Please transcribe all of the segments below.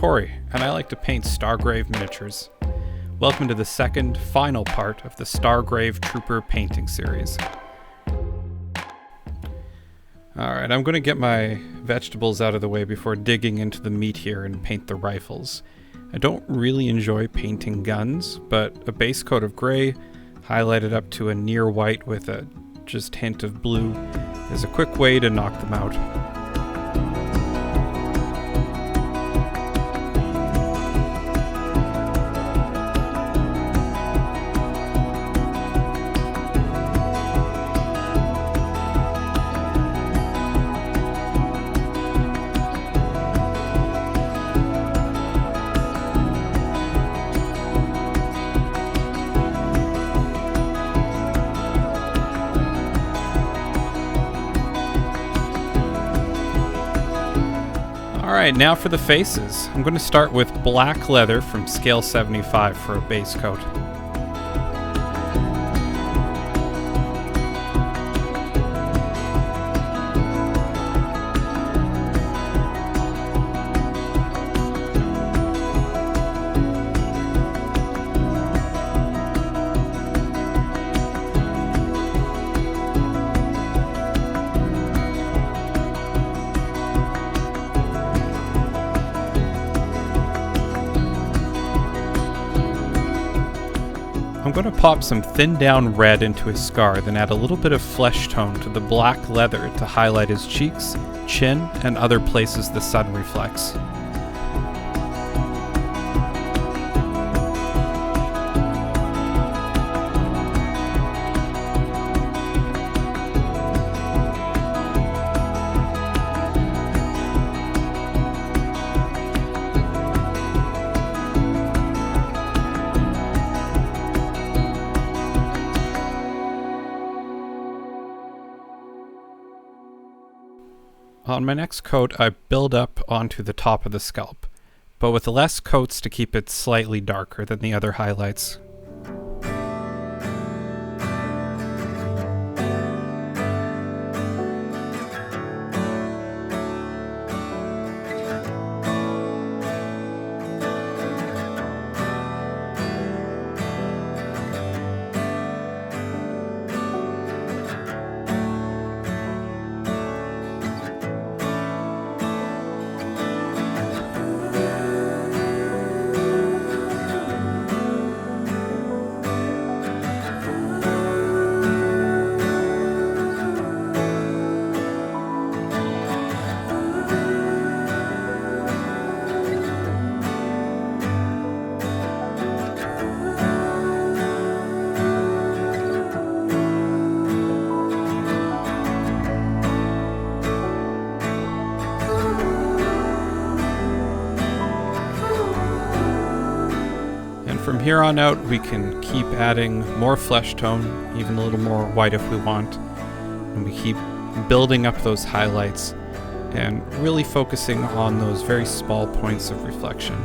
Corey, and I like to paint StarGrave miniatures. Welcome to the second, final part of the StarGrave Trooper painting series. Alright, I'm going to get my vegetables out of the way before digging into the meat here and paint the rifles. I don't really enjoy painting guns, but a base coat of gray, highlighted up to a near white with a just hint of blue, is a quick way to knock them out. Alright, now for the faces. I'm going to start with black leather from scale 75 for a base coat. I'm going to pop some thinned down red into his scar, then add a little bit of flesh tone to the black leather to highlight his cheeks, chin, and other places the sun reflects. On my next coat, I build up onto the top of the scalp, but with less coats to keep it slightly darker than the other highlights. From here on out, we can keep adding more flesh tone, even a little more white if we want, and we keep building up those highlights and really focusing on those very small points of reflection.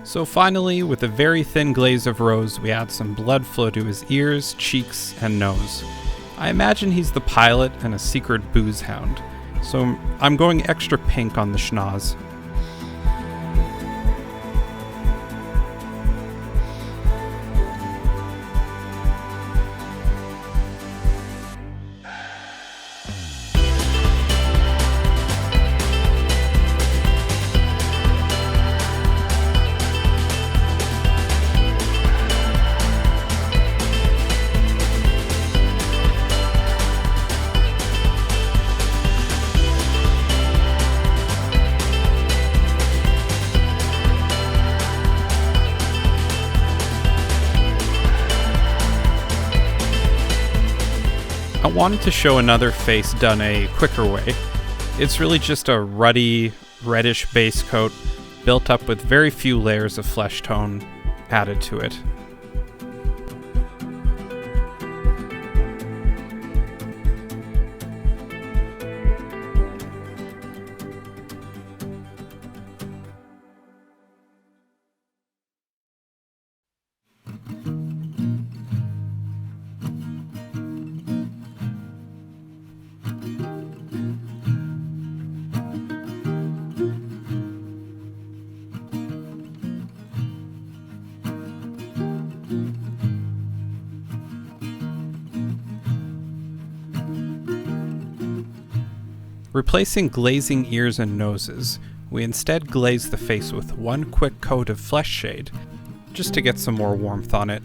So finally, with a very thin glaze of rose, we add some blood flow to his ears, cheeks, and nose. I imagine he's the pilot and a secret booze hound, so I'm going extra pink on the schnoz. I wanted to show another face done a quicker way. It's really just a ruddy, reddish base coat built up with very few layers of flesh tone added to it. Replacing glazing ears and noses, we instead glaze the face with one quick coat of flesh shade, just to get some more warmth on it.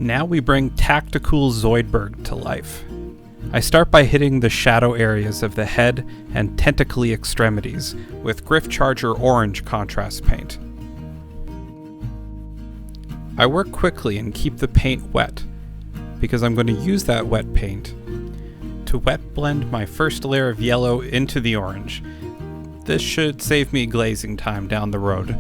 Now we bring Tactical Zoidberg to life. I start by hitting the shadow areas of the head and tentacly extremities with Griff Charger Orange contrast paint. I work quickly and keep the paint wet, because I'm going to use that wet paint to wet blend my first layer of yellow into the orange. This should save me glazing time down the road.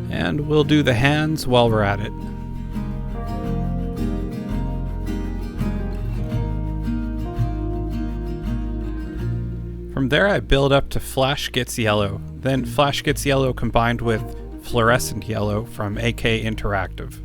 And we'll do the hands while we're at it. From there I build up to Flash Gets Yellow, then Flash Gets Yellow combined with Fluorescent Yellow from AK Interactive.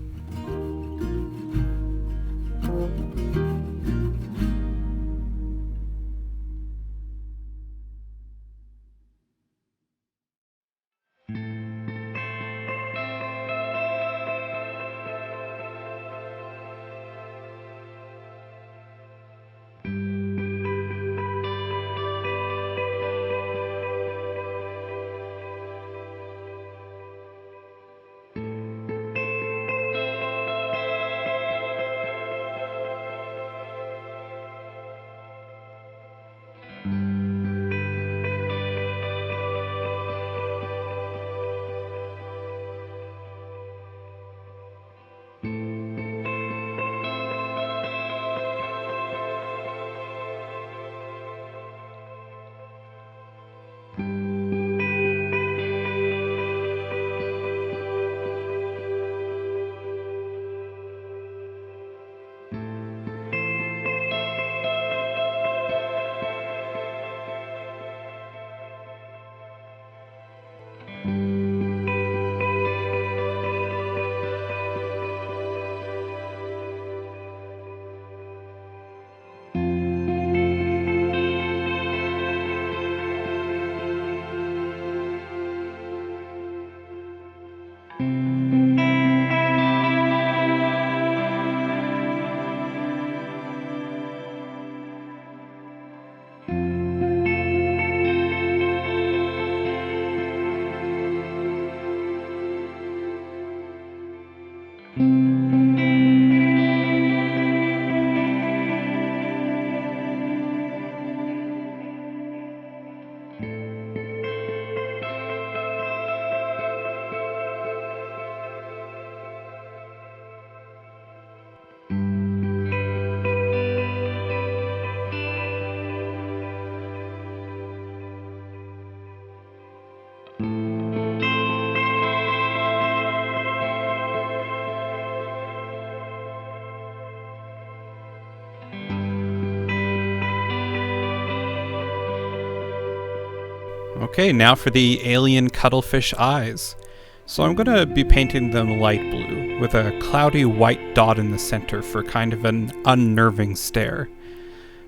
Okay, now for the alien cuttlefish eyes. So I'm going to be painting them light blue, with a cloudy white dot in the center for kind of an unnerving stare.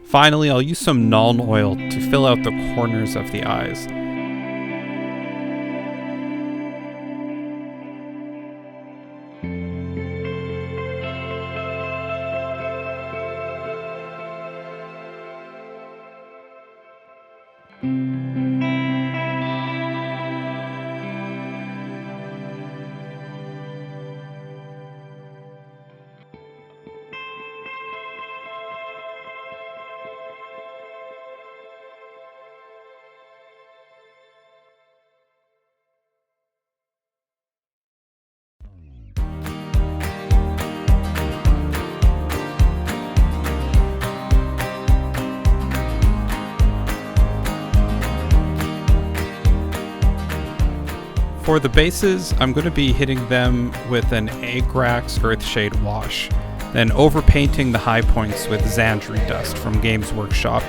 Finally, I'll use some Nuln oil to fill out the corners of the eyes. For the bases, I'm going to be hitting them with an Agrax Earthshade wash, then overpainting the high points with Xandri dust from Games Workshop.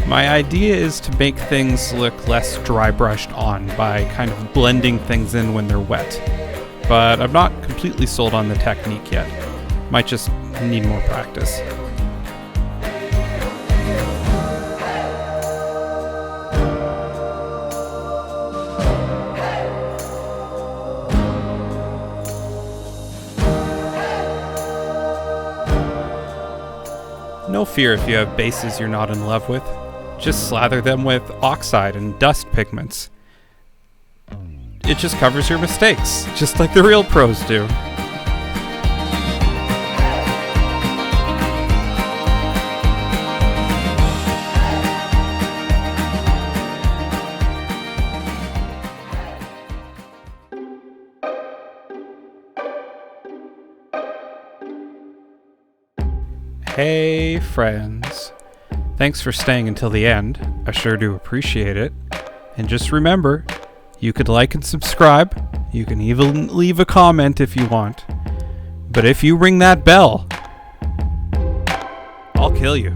My idea is to make things look less dry brushed on by kind of blending things in when they're wet, but I'm not completely sold on the technique yet. Might just need more practice. No fear if you have bases you're not in love with. Just slather them with oxide and dust pigments. It just covers your mistakes, just like the real pros do. Hey friends, thanks for staying until the end, I sure do appreciate it. And just remember, you could like and subscribe, you can even leave a comment if you want, but if you ring that bell, I'll kill you.